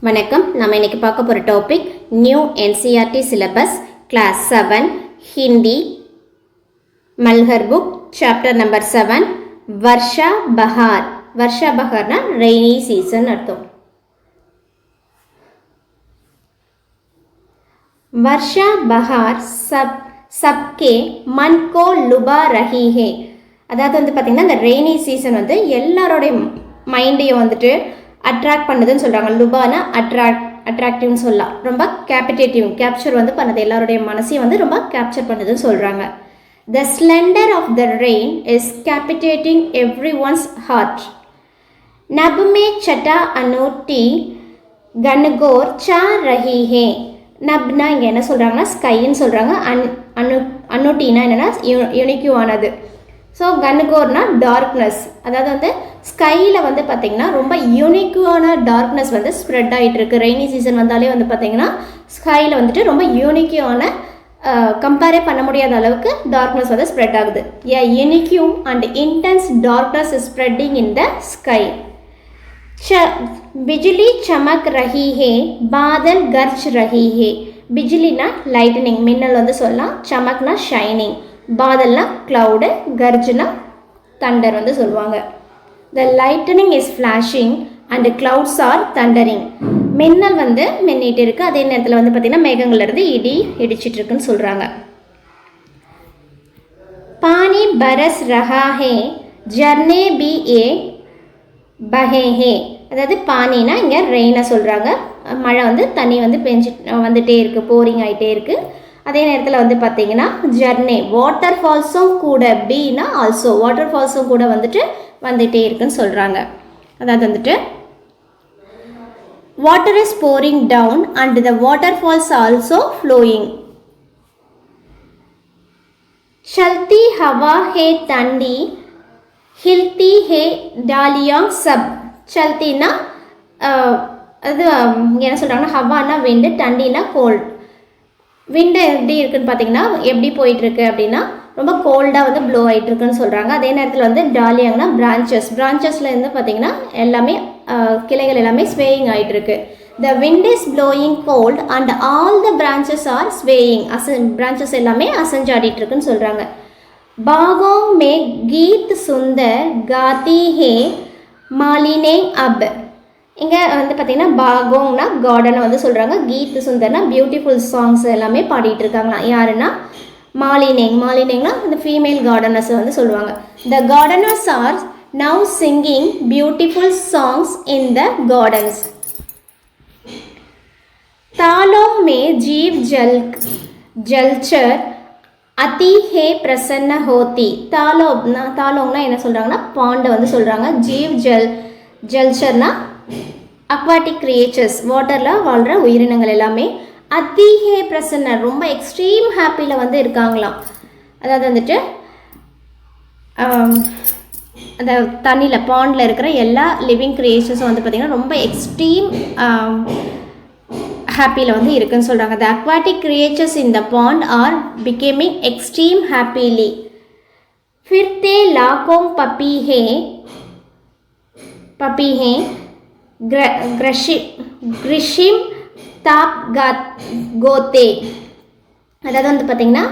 வணக்கம். நம்ம இன்னைக்கு பார்க்க போகிற topic new NCERT syllabus class 7 Hindi Malhar book chapter number 7 Varsha Bahar. Varsha பஹார்னா ரெய்னி சீசன் அர்த்தம். वर्षा बहार सबके मन को लुभा रही है. அதாவது வந்து பார்த்திங்கன்னா இந்த ரெய்னி சீசன் வந்து எல்லாரோடைய மைண்டையும் வந்துட்டு அட்ராக்ட் பண்ணுதுன்னு சொல்கிறாங்க. லுபானா அட்ராக்டிவ்னு சொல்லலாம். ரொம்ப கேப்சர் வந்து பண்ணுது, எல்லாருடைய மனசையும் வந்து ரொம்ப கேப்சர் பண்ணுதுன்னு சொல்கிறாங்க. The splendor of the rain is captivating everyone's heart. नभ में छटा अनोटी गनगोर चा रही है. நப்னா இங்கே என்ன சொல்கிறாங்கன்னா ஸ்கைன்னு சொல்கிறாங்க. அன்னோட்டினா என்னென்னா யுனிக்யூவானது. So கன்னுகோர்னா darkness. அதாவது வந்து ஸ்கையில் வந்து பார்த்திங்கன்னா ரொம்ப யூனிக்யூவான டார்க்னஸ் வந்து ஸ்ப்ரெட் ஆகிட்டு இருக்குது. ரெய்னி சீசன் வந்தாலே வந்து பார்த்திங்கன்னா ஸ்கையில் வந்துட்டு ரொம்ப யூனிக்யூவான கம்பேரே பண்ண முடியாத அளவுக்கு டார்க்னஸ் வந்து ஸ்ப்ரெட் ஆகுது. A unique and intense darkness is spreading in the sky. बिजली चमक रही है, बादल गरज रही है. बिजलीना लाइटनिंग मिन्नल வந்து சொல்லலாம். चमकना ஷைனிங், பாதல்னா क्लाउड, गरजना thunder வந்து சொல்வாங்க. The lightning is flashing and clouds are thundering. மின்னல் வந்து மின்னிட்டு இருக்கு, அதே நேரத்தில் வந்து பார்த்தீங்கன்னா மேகங்கள்ல இருந்து இடி இடிச்சிட்டு இருக்குன்னு சொல்றாங்க. पानी बरस रहा है, झरने भी ये பஹே ஹே. அதாவது பானினா இங்கே ரெயினை சொல்கிறாங்க. மழை வந்து தண்ணி வந்து வந்துட்டே இருக்குது, போரிங் ஆகிட்டே இருக்குது. அதே நேரத்தில் வந்து பார்த்திங்கன்னா ஜர்னே வாட்டர் ஃபால்ஸும் கூட, பீனா ஆல்சோ வாட்டர் ஃபால்ஸும் கூட வந்துட்டே இருக்குன்னு சொல்கிறாங்க. அதாவது வந்துட்டு water is pouring down and the water falls also flowing. சல்தி ஹவா ஹே தண்டி ஹில்தி ஹே டாலியா சப். சல்தினா அது என்ன சொல்கிறாங்கன்னா ஹவானா விண்டு, டண்டினா கோல்டு. விண்டு எப்படி இருக்குன்னு பார்த்தீங்கன்னா எப்படி போயிட்டுருக்கு அப்படின்னா ரொம்ப கோல்டாக வந்து ப்ளோ ஆகிட்டுருக்குன்னு சொல்கிறாங்க. அதே நேரத்தில் வந்து டாலியாங்கன்னா பிரான்ச்சஸ்லேருந்து பார்த்தீங்கன்னா எல்லாமே கிளைகள் எல்லாமே ஸ்வேயிங் ஆகிட்டுருக்கு. The wind is blowing cold and all the branches are swaying. Branches எல்லாமே அசைஞ்சாடிட்டுருக்குன்னு சொல்கிறாங்க. बागों में गीत सुंदर गाती है मालिने अब. இங்கே வந்து பார்த்திங்கன்னா பாகோங்னா கார்டனை வந்து சொல்கிறாங்க. கீத் சுந்தர்னா பியூட்டிஃபுல் சாங்ஸ் எல்லாமே பாடிட்டு இருக்காங்களா. யாருன்னா மாலினேங்னா இந்த ஃபீமேல் கார்டனர்ஸ் வந்து சொல்லுவாங்க. The gardeners are now singing beautiful songs in the gardens. தாலோं में जीव जलचर அதி ஹே பிரசன்ன ஹோத்தி. தாலோங்னா என்ன சொல்கிறாங்கன்னா பாண்டை வந்து சொல்கிறாங்க. ஜீவ் ஜல்ச்சர்னா அக்வாட்டிக் கிரியேச்சர்ஸ், வாட்டரில் வாழ்கிற உயிரினங்கள் எல்லாமே. அதி ஹே பிரசன்ன ரொம்ப எக்ஸ்ட்ரீம் ஹாப்பியில் வந்து இருக்காங்களாம். அதாவது வந்துட்டு அந்த தண்ணியில் பாண்டில் இருக்கிற எல்லா லிவிங் கிரியேச்சர்ஸும் வந்து பார்த்திங்கன்னா ரொம்ப எக்ஸ்ட்ரீம் ஹாப்பியில் வந்து இருக்குன்னு சொல்கிறாங்க. The aquatic creatures in the pond are becoming extreme happily. ஃபிர்தே லாகோங் பப்பி ஹே கிரிஷிம் தாப் கோத்தே. அதாவது வந்து பார்த்திங்கன்னா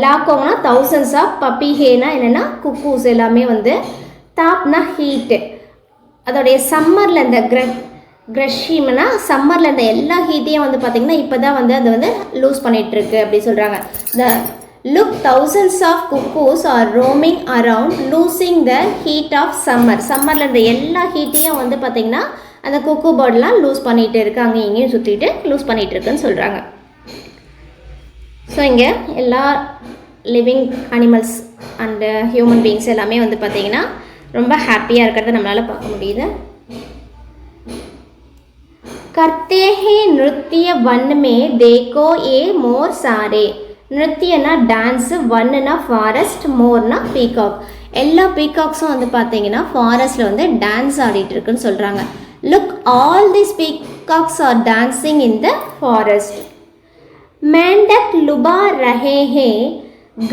லாகோங்னா தௌசண்ட்ஸ் ஆஃப், பப்பி ஹேனா என்னென்னா குக்கூஸ் எல்லாமே வந்து, தாப்னா ஹீட்டு. அதோடைய சம்மரில் இந்த கிரஷிம்னா சம்மரில் இந்த எல்லா ஹீட்டையும் வந்து பார்த்திங்கன்னா இப்போ தான் வந்து அது வந்து லூஸ் பண்ணிகிட்ருக்கு அப்படி சொல்கிறாங்க. The look thousands of cuckoos are roaming around losing the heat of சம்மரில் இந்த எல்லா ஹீட்டையும் வந்து பார்த்திங்கன்னா அந்த குக்கு பேர்ட்லாம் லூஸ் பண்ணிகிட்டு இருக்கு, அங்கேயும் இங்கேயும் சுற்றிட்டு லூஸ் பண்ணிகிட்டு இருக்குன்னு சொல்கிறாங்க. ஸோ இங்கே எல்லா living animals and human beings எல்லாமே வந்து பார்த்திங்கன்னா ரொம்ப ஹாப்பியாக இருக்கிறத நம்மளால் பார்க்க முடியுது. करते हैं नृत्य वन में देखो ये मोर सारे. नृत्यना डांस, वनना ஃபாரஸ்ட், மோர்னா பீகாக். எல்லா பீகாக்ஸும் வந்து பார்த்தீங்கன்னா ஃபாரஸ்ட்டில் வந்து டான்ஸ் ஆடிட்டு இருக்குன்னு சொல்கிறாங்க. Look all this peacocks are dancing in the forest. மேண்டக் லுபா ரஹே ஹே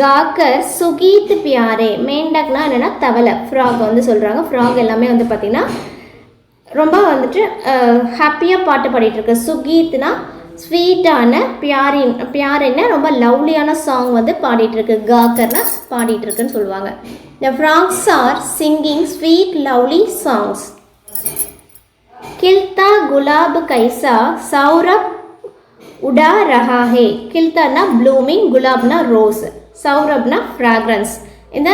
காக்கர் சுகீத் பியாரே. மேண்டக்னா என்னென்னா தவளை, ஃப்ராக் வந்து சொல்கிறாங்க. ஃப்ராக் எல்லாமே வந்து பார்த்திங்கன்னா ரொம்ப வந்துட்டு ஹாப்பியாக பாட்டு பாடிட்டுருக்கு. சுகீத்னா ஸ்வீட்டான பியாரின்னு ரொம்ப லவ்லியான சாங் வந்து பாடிட்டுருக்கு. காக்கர்னா பாடிட்டுருக்குன்னு சொல்லுவாங்க. The frogs are singing sweet lovely songs. கில்தா குலாப் கைசா சௌரப் உடா ரஹா ஹே. கில்தானா ப்ளூமிங், குலாப்னா ரோஸ், சௌரப்னா ஃப்ராக்ரன்ஸ். இந்த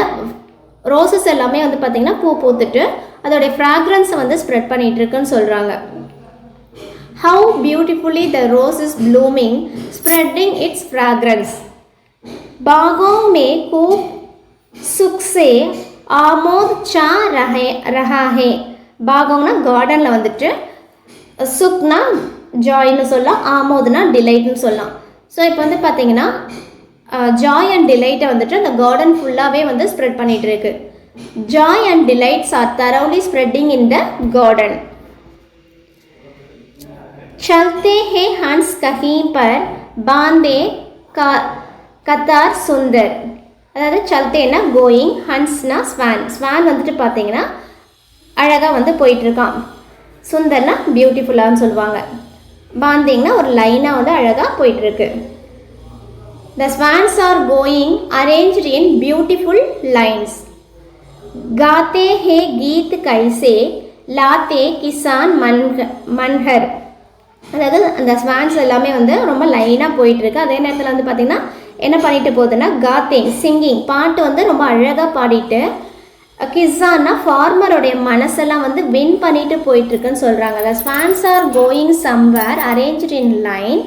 ரோசஸ் எல்லாமே வந்து பார்த்திங்கன்னா பூ பூத்துட்டு அதோடைய ஃப்ராக்ரன்ஸை வந்து ஸ்ப்ரெட் பண்ணிகிட்டு இருக்குன்னு சொல்கிறாங்க. How beautifully the rose is blooming, spreading its fragrance. बागों में खूब सुख से आमोद छा रहा है. பாகம்னா கார்டனில் வந்துட்டு சுக்னா ஜாய்னு சொல்லலாம், ஆமோதுனா டிலைட்னு சொல்லலாம். ஸோ இப்போ வந்து பார்த்தீங்கன்னா ஜாய் அண்ட் டிலைட்டை வந்துட்டு அந்த கார்டன் ஃபுல்லாகவே வந்து ஸ்ப்ரெட் பண்ணிகிட்டு இருக்கு. Joy and delights are thoroughly spreading in the garden. चलते हैं हंस कहीं पर बांधे कतार सुंदर. அதாவது சல்தேனா கோயிங், ஹன்ஸ்னா ஸ்வான். ஸ்வான் வந்துட்டு பார்த்தீங்கன்னா அழகாக வந்து போயிட்டுருக்கான். சுந்தர்னா பியூட்டிஃபுல்லான்னு சொல்லுவாங்க. பாந்திங்னா ஒரு லைனாக வந்து அழகாக போயிட்டுருக்கு. The swans are going arranged in beautiful lines. गाते हैं गीत कैसे लाते किसान मनहर. அதாவது அந்த ஸ்வான்ஸ் எல்லாமே வந்து ரொம்ப லைனாக போயிட்டுருக்கு. அதே நேரத்தில் வந்து பார்த்திங்கன்னா என்ன பண்ணிட்டு போகுதுன்னா காத்தேங் சிங்கிங், பாட்டு வந்து ரொம்ப அழகாக பாடிட்டு, கிசான்னா ஃபார்மருடைய மனசெல்லாம் வந்து வின் பண்ணிட்டு போயிட்டுருக்குன்னு சொல்கிறாங்க. The swans are going somewhere arranged in line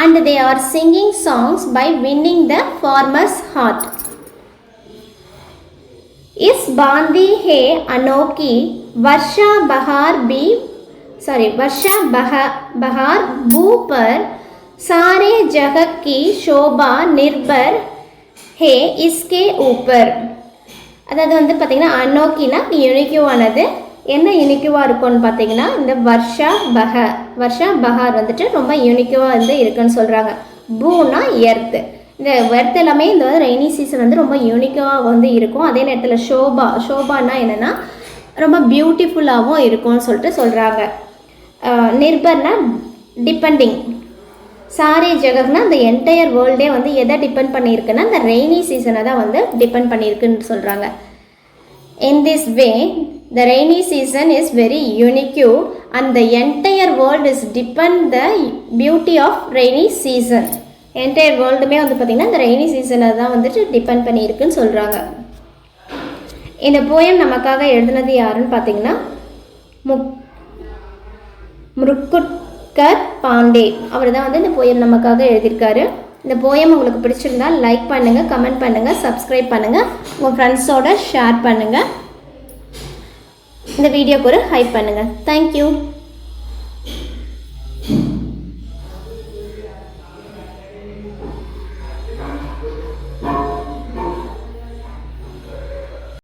and they are singing songs by winning the farmer's heart. इस बांधी है अनोखी वर्षा बहार बहार भू पर सारे जगत की शोभा निर्भर है इसके ऊपर. அதாவது வந்து பார்த்திங்கன்னா அனோக்கினா யுனிக்யூவானது. என்ன யுனிக்யூவாக இருக்கும்னு பார்த்தீங்கன்னா இந்த வர்ஷா பஹார் வந்துட்டு ரொம்ப யுனிக்யூவாக வந்து இருக்குன்னு சொல்கிறாங்க. பூனா எர்த்து. இந்த எர்த் எல்லாமே இந்த ரெய்னி சீசன் வந்து ரொம்ப யூனிக்காக வந்து இருக்கும். அதே நேரத்தில் ஷோபானா என்னென்னா ரொம்ப பியூட்டிஃபுல்லாகவும் இருக்கும்னு சொல்லிட்டு சொல்கிறாங்க. நிர்பர்னா டிபெண்டிங், சாரே ஜகக்னா இந்த என்டையர் வேர்ல்டே வந்து எதை டிபெண்ட் பண்ணியிருக்குன்னா இந்த ரெய்னி சீசனை தான் வந்து டிபெண்ட் பண்ணியிருக்குன்னு சொல்கிறாங்க. In this way, the rainy season is very unique and the entire world is depend the beauty of rainy season. Entire வேர்ல்டுமே வந்து பார்த்திங்கன்னா இந்த ரெய்னி சீசனை தான் வந்துட்டு டிபெண்ட் பண்ணியிருக்குன்னு சொல்கிறாங்க. இந்த போயம் நமக்காக எழுதுனது யாருன்னு பார்த்தீங்கன்னா முருக்குட்கர் பாண்டே. அவர் தான் வந்து இந்த போயம் நமக்காக எழுதியிருக்காரு. இந்த போயம் உங்களுக்கு பிடிச்சிருந்தால் லைக் பண்ணுங்கள், கமெண்ட் பண்ணுங்கள், சப்ஸ்கிரைப் பண்ணுங்கள், உங்கள் ஃப்ரெண்ட்ஸோட ஷேர் பண்ணுங்கள், இந்த வீடியோக்கு ஒரு ஹைப் பண்ணுங்கள். தேங்க்யூ.